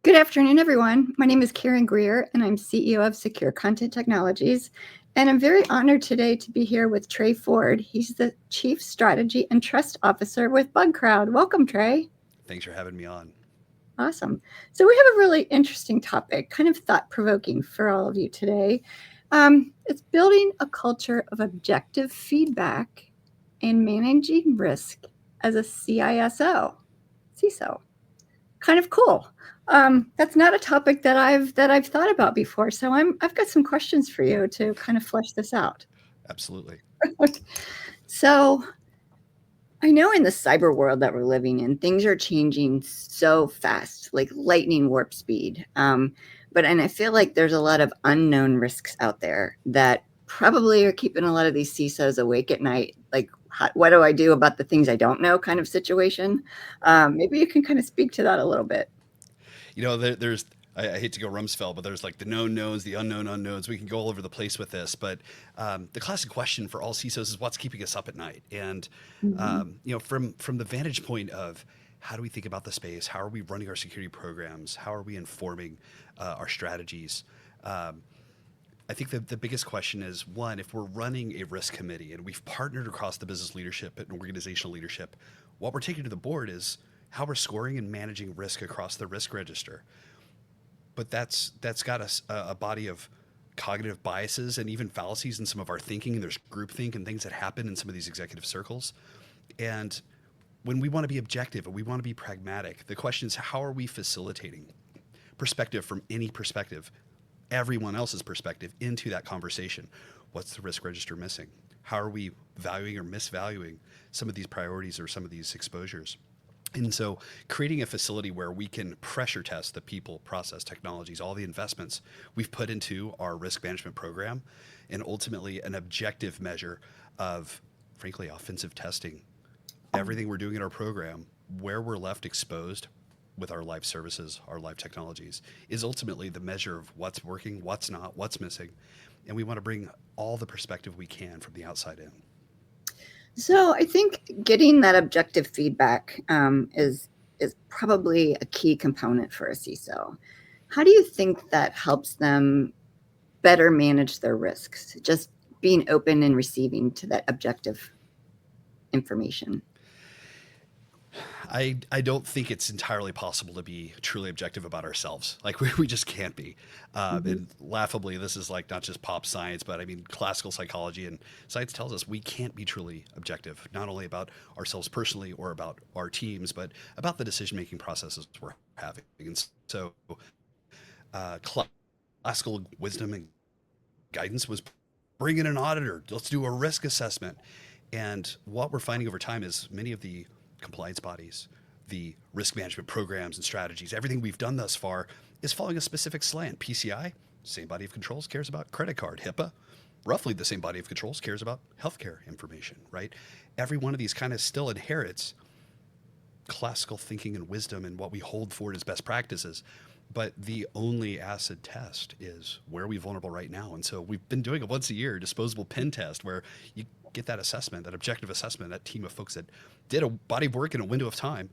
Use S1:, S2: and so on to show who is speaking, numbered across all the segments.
S1: Good afternoon, everyone. My name is Karen Greer, and I'm CEO of Secure Content Technologies. And I'm very honored today to be here with Trey Ford. He's the Chief Strategy and Trust Officer with Bugcrowd. Welcome, Trey.
S2: Thanks for having me on.
S1: Awesome. So, we have a really interesting topic, kind of thought provoking for all of you today. It's building a culture of objective feedback and managing risk as a CISO. Kind of cool. That's not a topic that I've thought about before. So I've got some questions for you to kind of flesh this out.
S2: Absolutely.
S1: So I know in the cyber world that we're living in, things are changing so fast, like lightning warp speed. And I feel like there's a lot of unknown risks out there that probably are keeping a lot of these CISOs awake at night. Like, what do I do about the things I don't know kind of situation? Maybe you can kind of speak to that a little bit.
S2: I hate to go Rumsfeld, but there's like the known knowns, the unknown unknowns. We can go all over the place with this, but the classic question for all CISOs is what's keeping us up at night? And
S1: Mhm.
S2: from the vantage point of how do we think about the space? How are we running our security programs? How are we informing our strategies? Um, I think that the biggest question is one, if we're running a risk committee and we've partnered across the business leadership and organizational leadership, what we're taking to the board is how we're scoring and managing risk across the risk register. But that's got a body of cognitive biases and even fallacies in some of our thinking. And there's groupthink and things that happen in some of these executive circles. And when we want to be objective and we want to be pragmatic, the question is how are we facilitating perspective from any perspective, everyone else's perspective into that conversation? What's the risk register missing? How are we valuing or misvaluing some of these priorities or some of these exposures? And so, creating a facility where we can pressure test the people, process, technologies, all the investments we've put into our risk management program, and ultimately an objective measure of, frankly, offensive testing everything we're doing in our program, where we're left exposed with our live services, our live technologies, is ultimately the measure of what's working, what's not, what's missing. And we want to bring all the perspective we can from the outside in.
S1: So I think getting that objective feedback is probably a key component for a CISO. How do you think that helps them better manage their risks? Just being open and receiving to that objective information.
S2: I don't think it's entirely possible to be truly objective about ourselves. Like we just can't be.
S1: Mhm.
S2: And laughably, this is like not just pop science, but I mean classical psychology and science tells us we can't be truly objective, not only about ourselves personally or about our teams, but about the decision making processes we're having. And so, classical wisdom and guidance was bring in an auditor. Let's do a risk assessment. And what we're finding over time is many of the compliance bodies, the risk management programs and strategies, everything we've done thus far is following a specific slant. PCI, same body of controls, cares about credit card. HIPAA, roughly the same body of controls, cares about healthcare information, right? Every one of these kind of still inherits classical thinking and wisdom and what we hold forward as best practices. But the only acid test is where are we vulnerable right now? And so we've been doing a once a year disposable pen test where you get that assessment, that objective assessment, that team of folks that did a body of work in a window of time.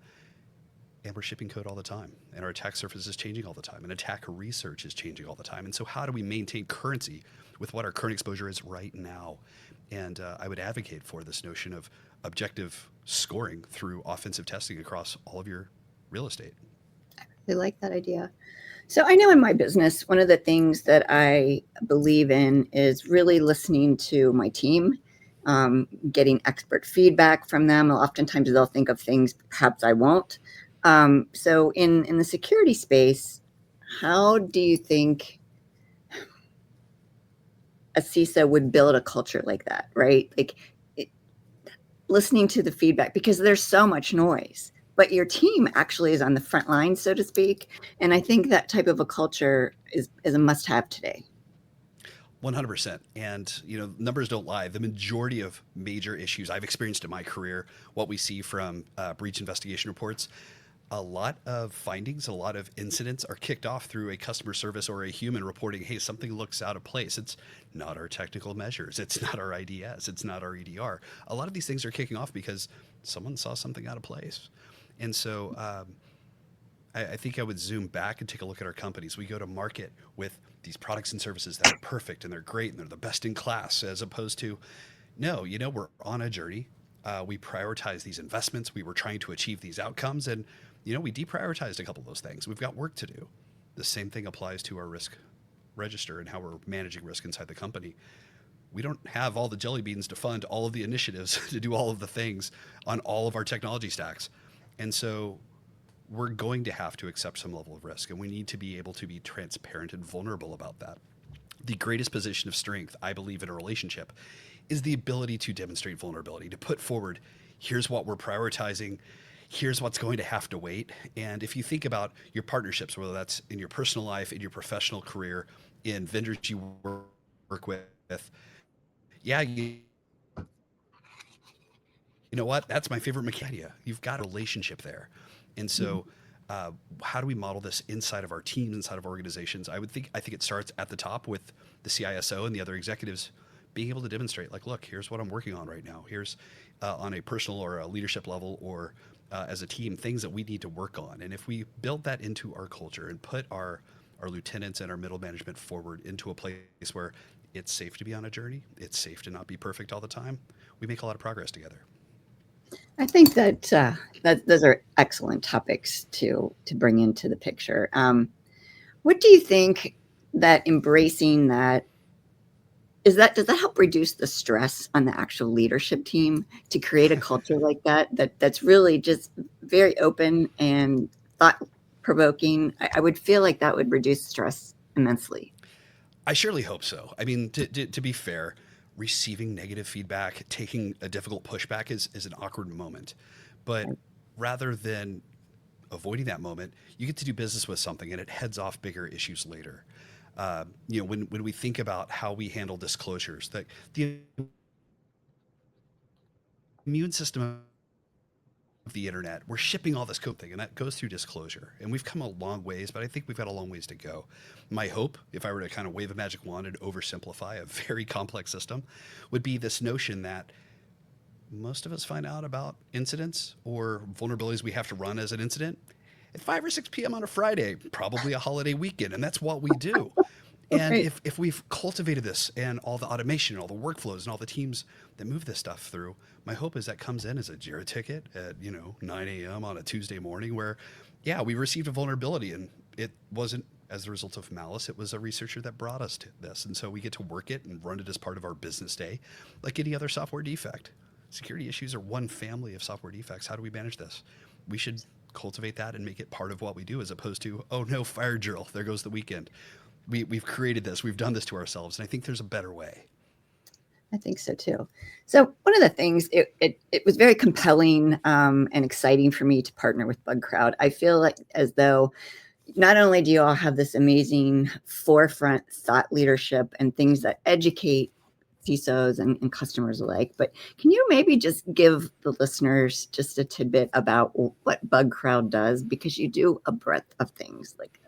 S2: And we're shipping code all the time. And our attack surface is changing all the time. And attack research is changing all the time. And so, how do we maintain currency with what our current exposure is right now? And I would advocate for this notion of objective scoring through offensive testing across all of your real estate.
S1: I like that idea. So I know in my business, one of the things that I believe in is really listening to my team, getting expert feedback from them. Oftentimes they'll think of things perhaps I won't. So in the security space, how do you think a CISO would build a culture like that, right? Like it, listening to the feedback because there's so much noise, but your team actually is on the front line, so to speak. And I think that type of a culture is a must have today.
S2: 100%. And, numbers don't lie. The majority of major issues I've experienced in my career, what we see from breach investigation reports, a lot of findings, a lot of incidents are kicked off through a customer service or a human reporting, hey, something looks out of place. It's not our technical measures. It's not our IDS. It's not our EDR. A lot of these things are kicking off because someone saw something out of place. And so I think I would zoom back and take a look at our companies. We go to market with these products and services that are perfect and they're great and they're the best in class, as opposed to, no, we're on a journey. We prioritize these investments. We were trying to achieve these outcomes, and we deprioritized a couple of those things. We've got work to do. The same thing applies to our risk register and how we're managing risk inside the company. We don't have all the jelly beans to fund all of the initiatives to do all of the things on all of our technology stacks. And so we're going to have to accept some level of risk, and we need to be able to be transparent and vulnerable about that. The greatest position of strength, I believe, in a relationship is the ability to demonstrate vulnerability, to put forward, here's what we're prioritizing, here's what's going to have to wait. And if you think about your partnerships, whether that's in your personal life, in your professional career, in vendors you work with, yeah, you know what? That's my favorite mechanic. You've got a relationship there. And so, how do we model this inside of our teams, inside of organizations? I think it starts at the top with the CISO and the other executives being able to demonstrate, like, look, here's what I'm working on right now. Here's on a personal or a leadership level, or as a team, things that we need to work on. And if we build that into our culture and put our lieutenants and our middle management forward into a place where it's safe to be on a journey, it's safe to not be perfect all the time, we make a lot of progress together.
S1: I think that those are excellent topics to bring into the picture. What do you think that embracing that does that help reduce the stress on the actual leadership team to create a culture like that's really just very open and thought provoking? I would feel like that would reduce stress immensely.
S2: I surely hope so. I mean, to be fair, receiving negative feedback, taking a difficult pushback is an awkward moment. But rather than avoiding that moment, you get to do business with something and it heads off bigger issues later. When we think about how we handle disclosures, the immune system of the internet, we're shipping all this code thing, and that goes through disclosure. And we've come a long ways, but I think we've got a long ways to go. My hope, if I were to kind of wave a magic wand and oversimplify a very complex system, would be this notion that most of us find out about incidents or vulnerabilities we have to run as an incident at 5 or 6 p.m. on a Friday, probably a holiday weekend, and that's what we do. And
S1: Right.
S2: if we've cultivated this and all the automation and all the workflows and all the teams that move this stuff through, my hope is that comes in as a JIRA ticket at 9 a.m. on a Tuesday morning where, yeah, we received a vulnerability and it wasn't as a result of malice. It was a researcher that brought us to this, and so we get to work it and run it as part of our business day, like any other software defect. Security issues are one family of software defects. How do we manage this? We should cultivate that and make it part of what we do, as opposed to, oh no, fire drill, there goes the weekend. We've created this, we've done this to ourselves, and I think there's a better way.
S1: I think so too. So one of the things it was very compelling and exciting for me to partner with Bugcrowd. I feel like as though not only do you all have this amazing forefront thought leadership and things that educate CISOs and customers alike, but can you maybe just give the listeners just a tidbit about what Bugcrowd does? Because you do a breadth of things, like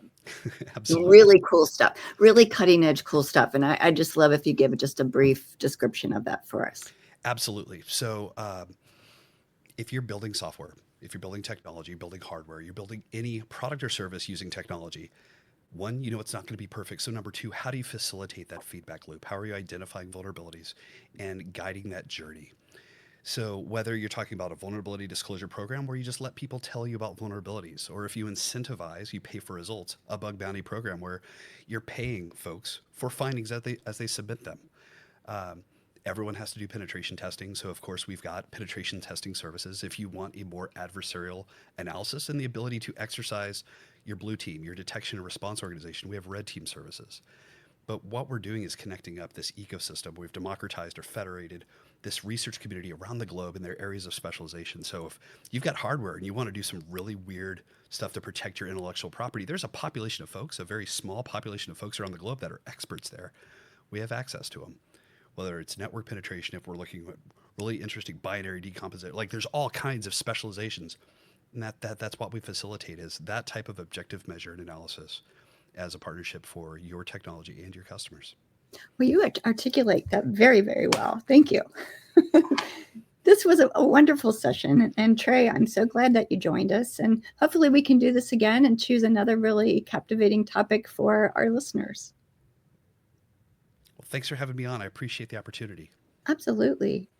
S2: Absolutely.
S1: really cool stuff, really cutting edge cool stuff. And I just love if you give just a brief description of that for us.
S2: Absolutely. So, if you're building software, if you're building technology, building hardware, you're building any product or service using technology, one, it's not going to be perfect. So, number two, how do you facilitate that feedback loop? How are you identifying vulnerabilities and guiding that journey? So, whether you're talking about a vulnerability disclosure program where you just let people tell you about vulnerabilities, or if you incentivize, you pay for results, a bug bounty program where you're paying folks for findings as they submit them. Um, Everyone has to do penetration testing. So, of course, we've got penetration testing services. If you want a more adversarial analysis and the ability to exercise your blue team, your detection and response organization, we have red team services. But what we're doing is connecting up this ecosystem. We've democratized or federated this research community around the globe in their areas of specialization. So if you've got hardware and you want to do some really weird stuff to protect your intellectual property, there's a population of folks, a very small population of folks around the globe that are experts there. We have access to them. Whether it's network penetration, if we're looking at really interesting binary decomposition, like there's all kinds of specializations. And that's what we facilitate, is that type of objective measure and analysis as a partnership for your technology and your customers.
S1: Well, you articulate that very, very well. Thank you. This was a wonderful session. And Trey, I'm so glad that you joined us. And hopefully we can do this again and choose another really captivating topic for our listeners.
S2: Well, thanks for having me on. I appreciate the opportunity.
S1: Absolutely.